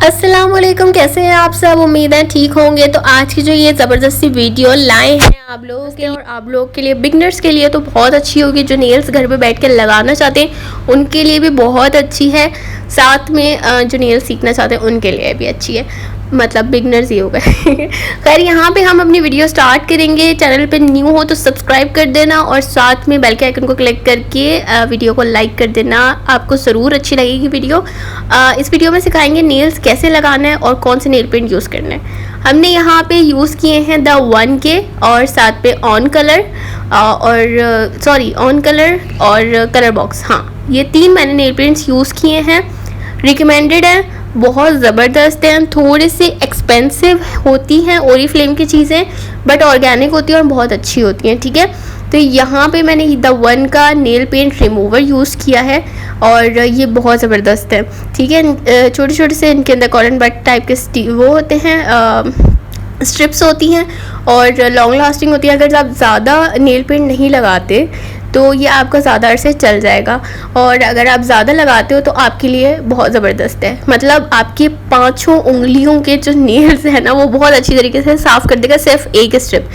अस्सलामुअलैकुम, कैसे हैं आप सब। उम्मीद है ठीक होंगे। तो आज की जो ये ज़बरदस्ती वीडियो लाए हैं आप लोगों के और आप लोगों के लिए, बिगनर्स के लिए तो बहुत अच्छी होगी। जो नेल्स घर पे बैठ के लगाना चाहते हैं उनके लिए भी बहुत अच्छी है, साथ में जो नेल्स सीखना चाहते हैं उनके लिए भी अच्छी है। मतलब बिगनर्स ही हो गए। खैर, यहाँ पे हम अपनी वीडियो स्टार्ट करेंगे। चैनल पे न्यू हो तो सब्सक्राइब कर देना और साथ में बेल के आइकन को क्लिक करके वीडियो को लाइक कर देना। आपको ज़रूर अच्छी लगेगी वीडियो। इस वीडियो में सिखाएंगे नेल्स कैसे लगाना है और कौन से नेल पेंट यूज़ करना है। हमने यहाँ पे यूज़ किए हैं द वन के और साथ पे ऑन कलर ऑन कलर और कलर बॉक्स। हाँ, ये 3 मैंने नेल पेंट्स यूज़ किए हैं। रिकमेंडेड है, बहुत ज़बरदस्त हैं। थोड़े से एक्सपेंसिव होती हैं ओरिफ्लेम की चीज़ें, बट ऑर्गेनिक होती हैं और बहुत अच्छी होती हैं। ठीक है, तो यहाँ पे मैंने द वन का नेल पेंट रिमूवर यूज़ किया है और ये बहुत ज़बरदस्त है। ठीक है, छोटे छोटे से इनके अंदर कॉटन बड टाइप के वो होते हैं, स्ट्रिप्स होती हैं और लॉन्ग लास्टिंग होती है। अगर आप ज़्यादा नेल पेंट नहीं लगाते तो ये आपका ज़्यादा अरसे चल जाएगा, और अगर आप ज़्यादा लगाते हो तो आपके लिए बहुत ज़बरदस्त है। मतलब आपकी 5 उंगलियों के जो नेल्स हैं ना वो बहुत अच्छी तरीके से साफ़ कर देगा, सिर्फ एक स्ट्रिप।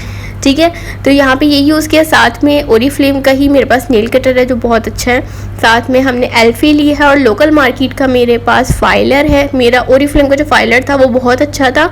ठीक है, तो यहाँ पे ये यूज़ किया। साथ में ओरिफ्लेम का ही मेरे पास नेल कटर है जो बहुत अच्छा है। साथ में हमने एल्फी ली है और लोकल मार्केट का मेरे पास फाइलर है। मेरा ओरिफ्लेम का जो फाइलर था वो बहुत अच्छा था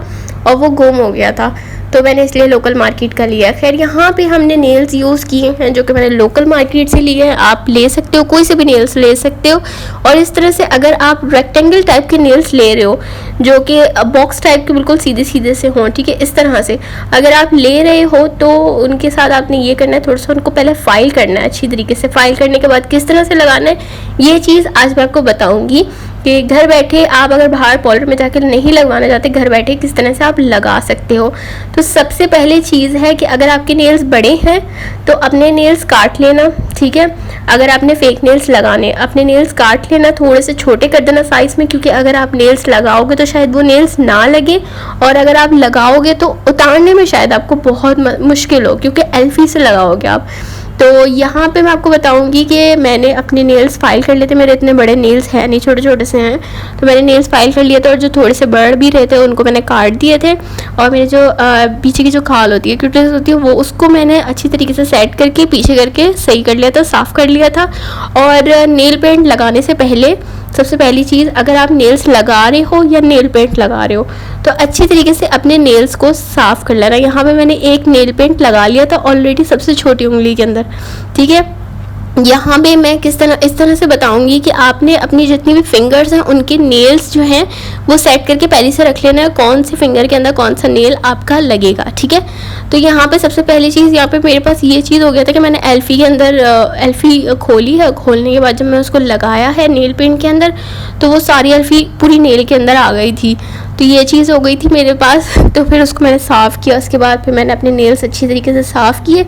और वो गुम हो गया था, तो मैंने इसलिए लोकल मार्केट का लिया। खैर, यहाँ पे हमने नेल्स यूज़ किए हैं जो कि मैंने लोकल मार्केट से लिए हैं। आप ले सकते हो, कोई से भी नेल्स ले सकते हो। और इस तरह से अगर आप रेक्टेंगल टाइप के नेल्स ले रहे हो जो कि बॉक्स टाइप के बिल्कुल सीधे सीधे से हों, ठीक है, इस तरह से अगर आप ले रहे हो तो उनके साथ आपने ये करना है, थोड़ा सा उनको पहले फाइल करना है अच्छी तरीके से। फाइल करने के बाद किस तरह से लगाना है ये चीज़ आज मैं आपको बताऊँगी कि घर बैठे आप अगर बाहर पार्लर में जाकर नहीं लगवाना चाहते, घर बैठे किस तरह से आप लगा सकते हो। तो सबसे पहले चीज़ है कि अगर आपके नेल्स बड़े हैं तो अपने नेल्स काट लेना। ठीक है, अगर आपने फेक नेल्स लगाने, अपने नेल्स काट लेना, थोड़े से छोटे कर देना साइज़ में, क्योंकि अगर आप नेल्स लगाओगे तो शायद वो नेल्स ना लगे, और अगर आप लगाओगे तो उतारने में शायद आपको बहुत मुश्किल हो, क्योंकि एल्फी से लगाओगे आप। तो यहाँ पे मैं आपको बताऊंगी कि मैंने अपने नेल्स फाइल कर लिए थे। मेरे इतने बड़े नेल्स हैं नहीं, छोटे छोटे से हैं, तो मैंने नेल्स फाइल कर लिए थे और जो थोड़े से बढ़ भी रहे थे उनको मैंने काट दिए थे। और मेरे जो पीछे की जो खाल होती है, क्यूटेस होती है, वो उसको मैंने अच्छी तरीके से सेट करके पीछे करके सही कर लिया था, साफ़ कर लिया था। और नेल पेंट लगाने से पहले सबसे पहली चीज़, अगर आप नेल्स लगा रहे हो या नेल पेंट लगा रहे हो तो अच्छी तरीके से अपने नेल्स को साफ़ कर लेना। यहाँ पे मैंने एक नेल पेंट लगा लिया था ऑलरेडी सबसे छोटी उंगली के अंदर। ठीक है, यहाँ पे मैं इस तरह से बताऊंगी कि आपने अपनी जितनी भी फिंगर्स हैं उनके नेल्स जो हैं वो सेट करके पहले से रख लेना है, कौन से फिंगर के अंदर कौन सा नेल आपका लगेगा। ठीक है, तो यहाँ पे सबसे पहली चीज़, यहाँ पे मेरे पास ये चीज़ हो गया था कि मैंने एल्फी के अंदर एल्फी खोली है। खोलने के बाद जब मैं उसको लगाया है नेल पेंट के अंदर तो वो सारी एल्फी पूरी नेल के अंदर आ गई थी। तो ये चीज़ हो गई थी मेरे पास। तो फिर उसको मैंने साफ़ किया। उसके बाद फिर मैंने अपने नेल्स अच्छी तरीके से साफ़ किए।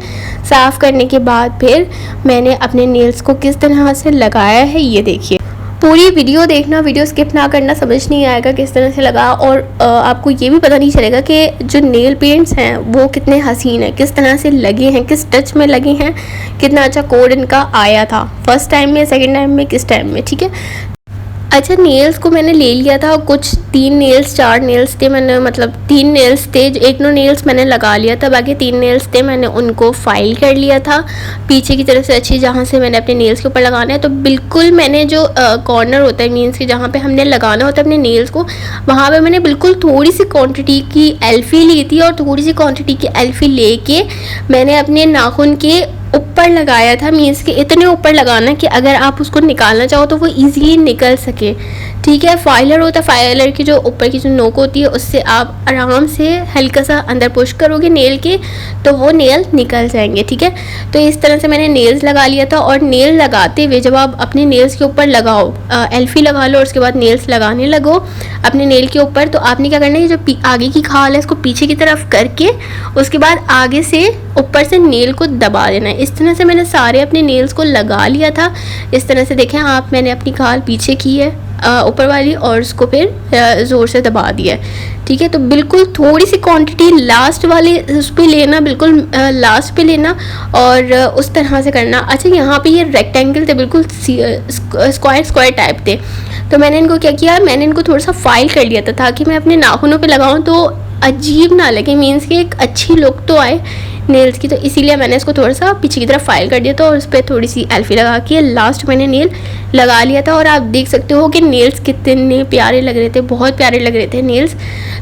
साफ़ करने के बाद फिर मैंने अपने नेल्स को किस तरह से लगाया है ये देखिए। पूरी वीडियो देखना, वीडियो स्किप ना करना, समझ नहीं आएगा किस तरह से लगा, और आपको ये भी पता नहीं चलेगा कि जो नेल पेंट्स हैं वो कितने हसीन हैं, किस तरह से लगे हैं, किस टच में लगे हैं, कितना अच्छा कोड इनका आया था फर्स्ट टाइम में, सेकेंड टाइम में, किस टाइम में। ठीक है, अच्छा, नेल्स को मैंने ले लिया था, कुछ 3 नेल्स 4 नेल्स थे, मैंने मतलब 3 नेल्स थे, एक दो नेल्स मैंने लगा लिया था, बाकी 3 नेल्स थे, मैंने उनको फाइल कर लिया था पीछे की तरफ से अच्छी, जहाँ से मैंने अपने नेल्स के ऊपर लगाना है। तो बिल्कुल मैंने जो कॉर्नर होता है मीन्स कि जहाँ पे हमने लगाना होता है अपने नेल्स को, वहाँ पे मैंने बिल्कुल थोड़ी सी क्वांटिटी की एल्फी ली थी, और थोड़ी सी क्वांटिटी की एल्फी लेके मैंने अपने नाखून के ऊपर लगाया था। मीन्स कि इतने ऊपर लगाना कि अगर आप उसको निकालना चाहो तो वो इजीली निकल सके। ठीक है, फाइलर होता है, फाइलर की जो ऊपर की जो नोक होती है उससे आप आराम से हल्का सा अंदर पुश करोगे नेल के तो वो नेल निकल जाएंगे। ठीक है, तो इस तरह से मैंने नेल्स लगा लिया था। और नेल लगाते हुए जब आप अपने नेल्स के ऊपर लगाओ, एल्फी लगा लो और उसके बाद नेल्स लगाने लगो अपने नेल के ऊपर, तो आपने क्या करना है, जो आगे की खाल है इसको पीछे की तरफ करके उसके बाद आगे से ऊपर से नेल को दबा देना है। इस तरह से मैंने सारे अपने नेल्स को लगा लिया था। इस तरह से देखें आप, मैंने अपनी खाल पीछे की है ऊपर वाली, और उसको फिर ज़ोर से दबा दिया है। ठीक है, तो बिल्कुल थोड़ी सी क्वांटिटी लास्ट वाले उस पर लेना, बिल्कुल लास्ट पे लेना और उस तरह से करना। अच्छा, यहाँ पे ये रेक्टेंगल थे, बिल्कुल स्क्वायर टाइप थे, तो मैंने इनको क्या किया, मैंने इनको थोड़ा सा फाइल कर लिया था ताकि मैं अपने नाखूनों पे लगाऊं तो अजीब ना लगे, मीन्स कि एक अच्छी लुक तो आए नेल्स की। तो इसीलिए मैंने इसको थोड़ा सा पीछे की तरफ फाइल कर दिया था और उस पर थोड़ी सी एल्फी लगा के लास्ट मैंने नेल लगा लिया था। और आप देख सकते हो कि नेल्स कितने प्यारे लग रहे थे, बहुत प्यारे लग रहे थे नेल्स।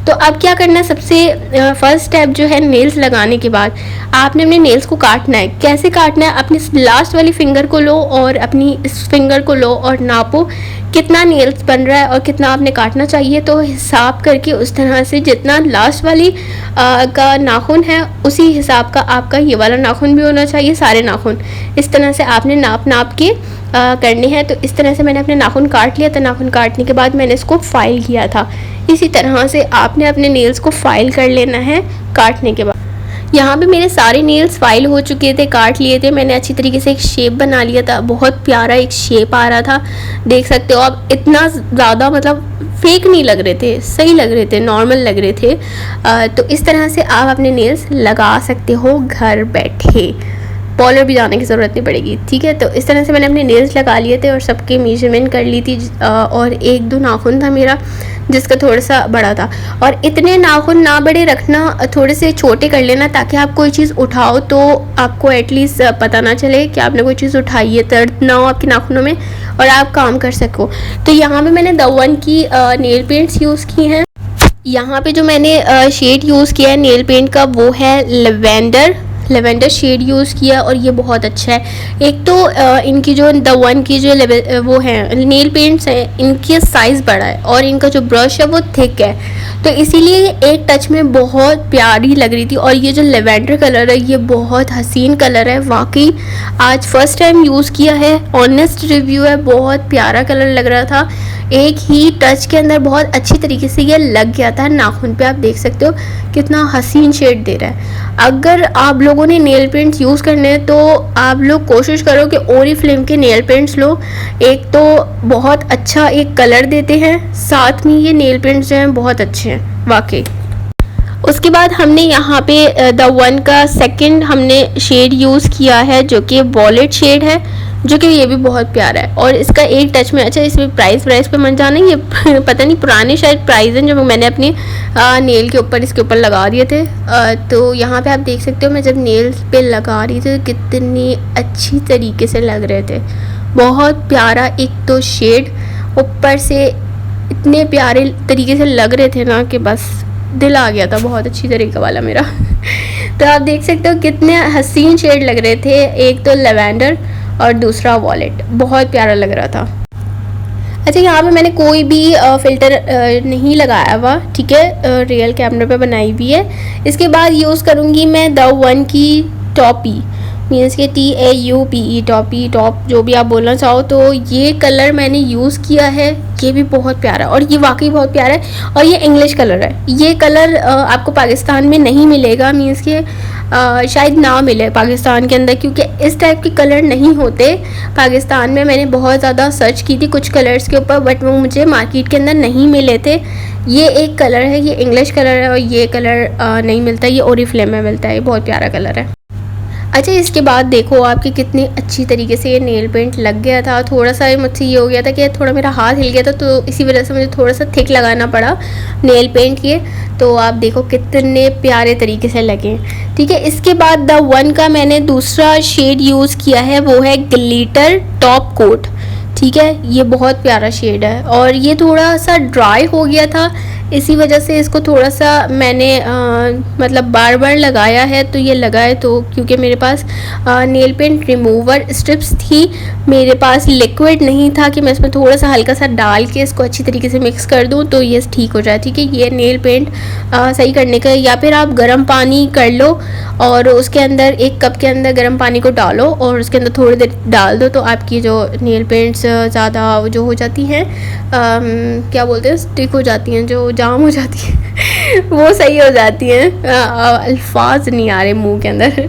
तो अब क्या करना है, सबसे फर्स्ट स्टेप जो है, नेल्स लगाने के बाद आपने अपने नेल्स को काटना है। कैसे काटना है, अपनी लास्ट वाली फिंगर को लो और अपनी इस फिंगर को लो और नापो कितना नेल्स बन रहा है और कितना आपने काटना चाहिए। तो हिसाब करके उस तरह से जितना लास्ट वाली का नाखून है उसी हिसाब का आपका ये वाला नाखून भी होना चाहिए, सारे नाखून इस तरह से आपने नाप के करने हैं। तो इस तरह से मैंने अपने नाखून काट लिया था। नाखून काटने के बाद मैंने इसको फाइल किया था। इसी तरह से आपने अपने नेल्स को फाइल कर लेना है काटने के बाद। यहाँ पे मेरे सारे नेल्स फाइल हो चुके थे, काट लिए थे मैंने, अच्छी तरीके से एक शेप बना लिया था, बहुत प्यारा एक शेप आ रहा था, देख सकते हो आप। इतना ज़्यादा मतलब फेक नहीं लग रहे थे, सही लग रहे थे, नॉर्मल लग रहे थे। तो इस तरह से आप अपने नेल्स लगा सकते हो घर बैठे, पार्लर भी जाने की ज़रूरत नहीं पड़ेगी। ठीक है, तो इस तरह से मैंने अपने नेल्स लगा लिए थे और सबके मेजरमेंट कर ली थी। और एक दो नाखून था मेरा जिसका थोड़ा सा बड़ा था, और इतने नाखून ना बड़े रखना, थोड़े से छोटे कर लेना ताकि आप कोई चीज़ उठाओ तो आपको एटलीस्ट पता ना चले कि आपने कोई चीज़ उठाई है, दर्द ना हो आपके नाखूनों में और आप काम कर सको। तो यहाँ पे मैंने द वन की नेल पेंट्स यूज़ की हैं। यहाँ पे जो मैंने शेड यूज़ किया है नेल पेंट का वो है लेवेंडर शेड यूज़ किया और ये बहुत अच्छा है। एक तो इनकी जो द वन की जो वो है नेल पेंट्स हैं, इनकी साइज़ बड़ा है और इनका जो ब्रश है वो थिक है, तो इसीलिए एक टच में बहुत प्यारी लग रही थी। और ये जो लेवेंडर कलर है ये बहुत हसीन कलर है, वाकई आज फर्स्ट टाइम यूज़ किया है, ऑनेस्ट रिव्यू है, बहुत प्यारा कलर लग रहा था। एक ही टच के अंदर बहुत अच्छी तरीके से ये लग गया था नाखून पे, आप देख सकते हो कितना हसीन शेड दे रहा है। अगर आप लोगों ने नेल पेंट्स यूज़ करने हैं तो आप लोग कोशिश करो कि ओरिफ्लेम के नेल पेंट्स लो, एक तो बहुत अच्छा एक कलर देते हैं, साथ में ये नेल पेंट्स जो हैं बहुत अच्छे हैं वाकई। उसके बाद हमने यहाँ पे द वन का सेकंड हमने शेड यूज़ किया है जो कि वॉलेट शेड है, जो कि ये भी बहुत प्यारा है और इसका एक टच में। अच्छा, इसमें प्राइस पे मत जाना, ये पता नहीं पुराने शायद प्राइस हैं जो मैंने अपनी नेल के ऊपर इसके ऊपर लगा दिए थे। तो यहाँ पे आप देख सकते हो मैं जब नेल पे लगा रही थी तो कितनी अच्छी तरीके से लग रहे थे, बहुत प्यारा एक तो शेड, ऊपर से इतने प्यारे तरीके से लग रहे थे ना कि बस दिल आ गया था, बहुत अच्छी तरीके वाला मेरा। तो आप देख सकते हो कितने हसीन शेड लग रहे थे, एक तो लेवेंडर और दूसरा वॉलेट, बहुत प्यारा लग रहा था। अच्छा, यहाँ पे मैंने कोई भी फ़िल्टर नहीं लगाया हुआ, ठीक है, रियल कैमरे पे बनाई हुई है। इसके बाद यूज़ करूँगी मैं द वन की टॉपी, मीन्स के TAUPE टॉप जो भी आप बोलना चाहो, तो ये कलर मैंने यूज़ किया है, ये भी बहुत प्यारा और ये वाकई बहुत प्यारा है। और ये इंग्लिश कलर है, ये कलर आपको पाकिस्तान में नहीं मिलेगा, मीन्स के शायद ना मिले पाकिस्तान के अंदर, क्योंकि इस टाइप के कलर नहीं होते पाकिस्तान में। मैंने बहुत ज़्यादा सर्च की थी कुछ कलर्स के ऊपर, बट वो मुझे मार्केट के अंदर नहीं मिले थे। ये एक कलर है, ये इंग्लिश कलर है और ये कलर नहीं मिलता, ये ओरिफ्लेम में मिलता है, ये बहुत प्यारा कलर है। अच्छा, इसके बाद देखो आपकी कितनी अच्छी तरीके से ये नेल पेंट लग गया था। थोड़ा सा मुझसे ये हो गया था कि थोड़ा मेरा हाथ हिल गया था, तो इसी वजह से मुझे थोड़ा सा थिक लगाना पड़ा नेल पेंट ये। तो आप देखो कितने प्यारे तरीके से लगे, ठीक है। इसके बाद द वन का मैंने दूसरा शेड यूज़ किया है, वो है ग्लिटर टॉप कोट, ठीक है। ये बहुत प्यारा शेड है और ये थोड़ा सा ड्राई हो गया था, इसी वजह से इसको थोड़ा सा मैंने मतलब बार बार लगाया है। तो ये लगाए तो क्योंकि मेरे पास नेल पेंट रिमूवर स्ट्रिप्स थी, मेरे पास लिक्विड नहीं था कि मैं इसमें थोड़ा सा हल्का सा डाल के इसको अच्छी तरीके से मिक्स कर दूं तो ये ठीक हो जाए, ठीक है। ये नेल पेंट सही करने का, या फिर आप गर्म पानी कर लो और उसके अंदर 1 कप के अंदर गर्म पानी को डालो और उसके अंदर थोड़ी देर डाल दो, तो आपकी जो नेल पेंट्स ज़्यादा जो हो जाती हैं, क्या बोलते हैं, स्टिक हो जाती हैं, जो जाम हो जाती है वो सही हो जाती हैं। अल्फाज नहीं आ रहे मुंह के अंदर।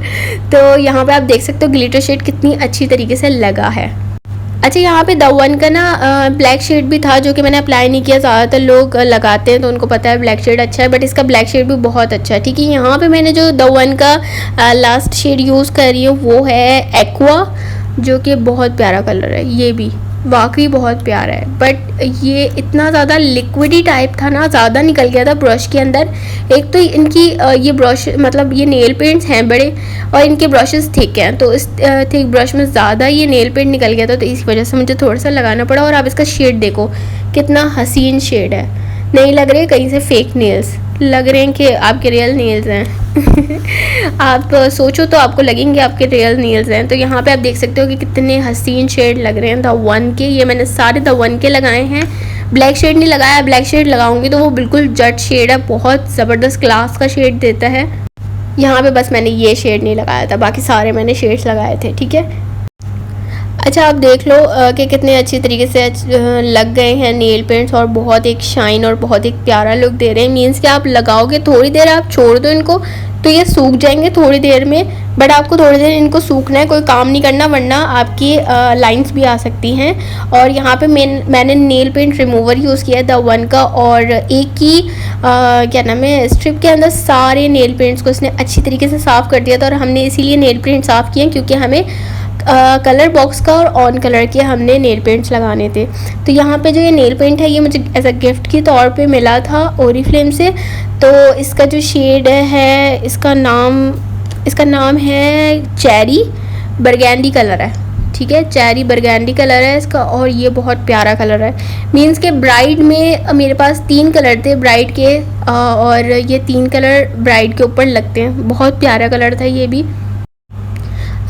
तो यहाँ पे आप देख सकते हो ग्लिटर शेड कितनी अच्छी तरीके से लगा है। अच्छा, यहाँ पे द वन का ना ब्लैक शेड भी था जो कि मैंने अप्लाई नहीं किया। ज़्यादातर लोग लगाते हैं तो उनको पता है ब्लैक शेड अच्छा है, बट इसका ब्लैक शेड भी बहुत अच्छा है। ठीक है, यहाँ पे मैंने जो द वन का लास्ट शेड यूज़ कर रही हूँ वो है एक्वा, जो कि बहुत प्यारा कलर है। ये भी वाकई बहुत प्यारा है, बट ये इतना ज़्यादा लिक्विडी टाइप था ना, ज़्यादा निकल गया था ब्रश के अंदर। एक तो इनकी ये ब्रश मतलब ये नेल पेंट्स हैं बड़े और इनके ब्रशेस थिक हैं, तो इस थिक ब्रश में ज़्यादा ये नेल पेंट निकल गया था, तो इस वजह से मुझे थोड़ा सा लगाना पड़ा। और आप इसका शेड देखो कितना हसीन शेड है, नहीं लग रहे कहीं से फेक नेल्स, लग रहे हैं कि आपके रियल नेल्स हैं। आप सोचो तो आपको लगेंगे आपके रियल नेल्स हैं। तो यहाँ पे आप देख सकते हो कि कितने हसीन शेड लग रहे हैं द वन के। ये मैंने सारे द वन के लगाए हैं, ब्लैक शेड नहीं लगाया। ब्लैक शेड लगाऊंगी तो वो बिल्कुल जट शेड है, बहुत ज़बरदस्त क्लास का शेड देता है। यहाँ पे बस मैंने ये शेड नहीं लगाया था, बाकी सारे मैंने शेड्स लगाए थे। ठीक है, अच्छा आप देख लो कि कितने अच्छी तरीके से लग गए हैं नेल पेंट्स और बहुत एक शाइन और बहुत एक प्यारा लुक दे रहे हैं। मीन्स कि आप लगाओगे, थोड़ी देर आप छोड़ दो इनको तो ये सूख जाएंगे थोड़ी देर में, बट आपको थोड़ी देर इनको सूखना है, कोई काम नहीं करना, वरना आपकी लाइंस भी आ सकती हैं। और यहाँ पे मैंने नेल पेंट रिमूवर यूज़ किया है द वन का, और एक ही क्या नाम है स्ट्रिप के अंदर सारे नेल पेंट्स को इसने अच्छी तरीके से साफ़ कर दिया था। और हमने इसीलिए नेल पेंट साफ़ किए क्योंकि हमें कलर बॉक्स का और ऑन कलर के हमने नेल पेंट्स लगाने थे। तो यहाँ पे जो ये नेल पेंट है ये मुझे एज अ गिफ्ट के तौर पे मिला था ओरीफ्लेम से। तो इसका जो शेड है इसका नाम है चेरी बरगैंडी कलर है। ठीक है, चेरी बरगैंडी कलर है इसका, और ये बहुत प्यारा कलर है। मीन्स के ब्राइड में मेरे पास 3 कलर थे ब्राइड के, और ये 3 कलर ब्राइड के ऊपर लगते हैं। बहुत प्यारा कलर था ये भी।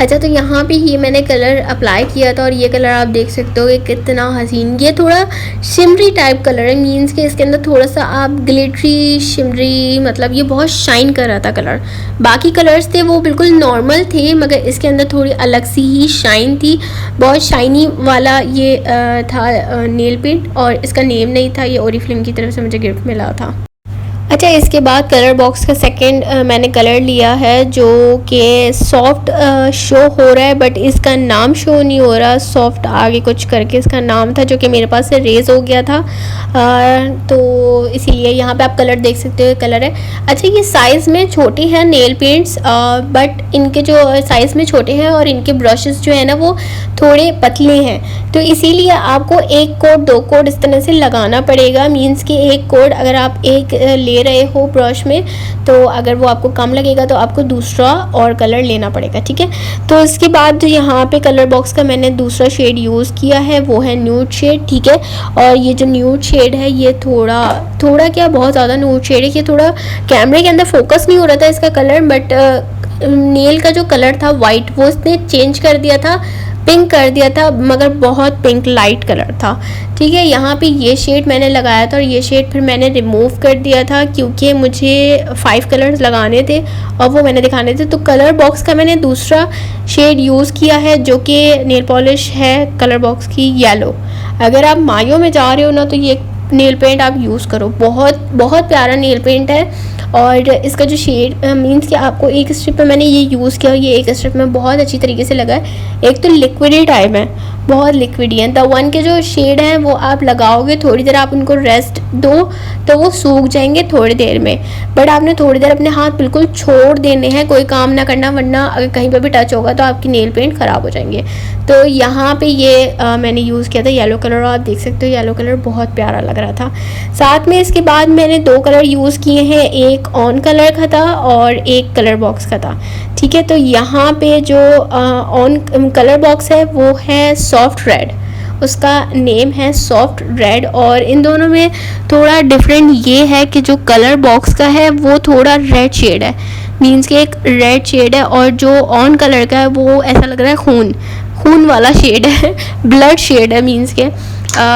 अच्छा, तो यहाँ पे ही मैंने कलर अप्लाई किया था और ये कलर आप देख सकते हो कि कितना हसीन, ये थोड़ा शिमरी टाइप कलर है। मीन्स के इसके अंदर थोड़ा सा आप ग्लिटरी शिमरी, मतलब ये बहुत शाइन कर रहा था कलर। बाकी कलर्स थे वो बिल्कुल नॉर्मल थे, मगर इसके अंदर थोड़ी अलग सी ही शाइन थी, बहुत शाइनी वाला ये था नेल पेंट। और इसका नेम नहीं था, ये ओरीफ्लेम की तरफ से मुझे गिफ्ट मिला था। अच्छा, इसके बाद कलर बॉक्स का सेकंड मैंने कलर लिया है जो कि सॉफ्ट शो हो रहा है, बट इसका नाम शो नहीं हो रहा। सॉफ्ट आगे कुछ करके इसका नाम था जो कि मेरे पास से रेज हो गया था, तो इसीलिए यहाँ पे आप कलर देख सकते हो कलर है। अच्छा, ये साइज़ में छोटे हैं नेल पेंट्स, बट इनके जो साइज़ में छोटे हैं और इनके ब्रशेस जो है ना वो थोड़े पतले हैं, तो इसीलिए आपको 1 कोड 2 कोड इस तरह से लगाना पड़ेगा। मीन्स कि 1 कोड अगर आप एक ले रहे हो ब्रश में, तो अगर वो आपको कम लगेगा तो आपको दूसरा और कलर लेना पड़ेगा। ठीक है, तो इसके बाद जो यहाँ पे कलर बॉक्स का मैंने दूसरा शेड यूज़ किया है वो है न्यूड शेड। ठीक है, और ये जो न्यूड शेड है ये थोड़ा क्या बहुत ज़्यादा न्यूड शेड है। ये थोड़ा कैमरे के अंदर फोकस नहीं हो रहा था इसका कलर, बट नेल का जो कलर था वाइट वो उसने चेंज कर दिया था, पिंक कर दिया था, मगर बहुत पिंक लाइट कलर था। ठीक है, यहाँ पे ये शेड मैंने लगाया था और ये शेड फिर मैंने रिमूव कर दिया था क्योंकि मुझे 5 कलर्स लगाने थे और वो मैंने दिखाने थे। तो कलर बॉक्स का मैंने दूसरा शेड यूज़ किया है जो कि नेल पॉलिश है कलर बॉक्स की येलो। अगर आप मायो में जा रहे हो ना तो ये नेल पेंट आप यूज़ करो, बहुत प्यारा नेल पेंट है। और इसका जो शेड मीन्स कि आपको एक स्ट्रिप में मैंने ये यूज़ किया, ये एक स्ट्रिप में बहुत अच्छी तरीके से लगा है। एक तो लिक्विडी टाइप है, बहुत लिक्विडी है। द वन के जो शेड हैं वो आप लगाओगे, थोड़ी देर आप उनको रेस्ट दो तो वो सूख जाएंगे थोड़ी देर में, बट आपने थोड़ी देर अपने हाथ बिल्कुल छोड़ देने हैं, कोई काम ना करना, वरना अगर कहीं पर भी टच होगा तो आपकी नेल पेंट ख़राब हो जाएंगे। तो यहाँ पे ये मैंने यूज़ किया था येलो कलर, और आप देख सकते हो येलो कलर बहुत प्यारा लग रहा था। साथ में इसके बाद मैंने 2 कलर यूज़ किए हैं, एक ऑन कलर का था और एक कलर बॉक्स का था। ठीक है, तो यहाँ पे जो ऑन कलर बॉक्स है वो है सॉफ्ट रेड, उसका नेम है सॉफ्ट रेड। और इन दोनों में थोड़ा डिफरेंट ये है कि जो कलर बॉक्स का है वो थोड़ा रेड शेड है, मीन्स कि एक रेड शेड है, और जो ऑन कलर का है वो ऐसा लग रहा है खून वाला शेड है, ब्लड शेड है मीन्स के।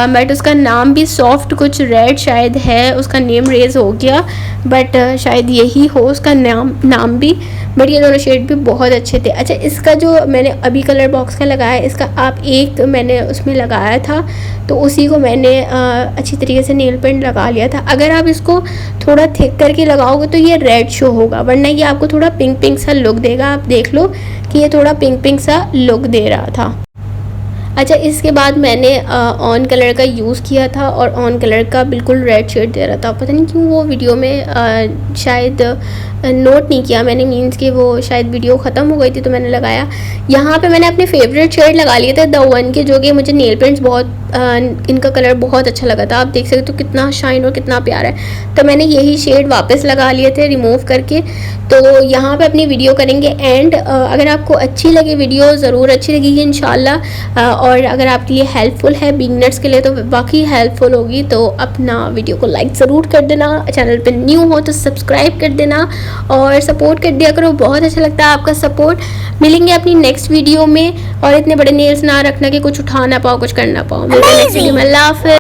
बट उसका नाम भी सॉफ्ट कुछ रेड शायद है, उसका नेम रेज हो गया, बट शायद यही हो उसका नाम भी। बट ये दोनों शेड भी बहुत अच्छे थे। अच्छा, इसका जो मैंने अभी कलर बॉक्स का लगाया है, इसका आप एक मैंने उसमें लगाया था तो उसी को मैंने अच्छी तरीके से नेल पेंट लगा लिया था। अगर आप इसको थोड़ा थिक करके लगाओगे तो ये रेड शो होगा, वरना ये आपको थोड़ा पिंक सा लुक देगा। आप देख लो कि ये थोड़ा पिंक सा लुक दे रहा था। अच्छा, इसके बाद मैंने ऑन कलर का यूज़ किया था और ऑन कलर का बिल्कुल रेड शेड दे रहा था। पता नहीं क्यों वो वीडियो में शायद नोट नहीं किया मैंने, मीन्स कि वो शायद वीडियो ख़त्म हो गई थी तो मैंने लगाया। यहाँ पे मैंने अपने फेवरेट शेड लगा लिए थे द वन के, जो कि मुझे नेल पेंट्स बहुत इनका कलर बहुत अच्छा लगा था। आप देख सकते हो कितना शाइन और कितना प्यारा है। तो मैंने यही शेड वापस लगा लिए थे रिमूव करके। तो यहाँ पे अपनी वीडियो करेंगे एंड अगर आपको अच्छी लगी वीडियो, ज़रूर अच्छी लगेगी इंशाल्लाह, और अगर आपके लिए हेल्पफुल है बिगनर्स के लिए तो बाकी हेल्पफुल होगी। तो अपना वीडियो को लाइक ज़रूर कर देना, चैनल पे न्यू हो तो सब्सक्राइब कर देना और सपोर्ट कर दिया करो, बहुत अच्छा लगता है आपका सपोर्ट। मिलेंगे अपनी नेक्स्ट वीडियो में, और इतने बड़े नेल्स ना रखना कि कुछ उठा ना पाओ, कुछ कर ना पाओ। मिलते हैं नेक्स्ट वीडियो में। अल्लाह हाफ़िज़।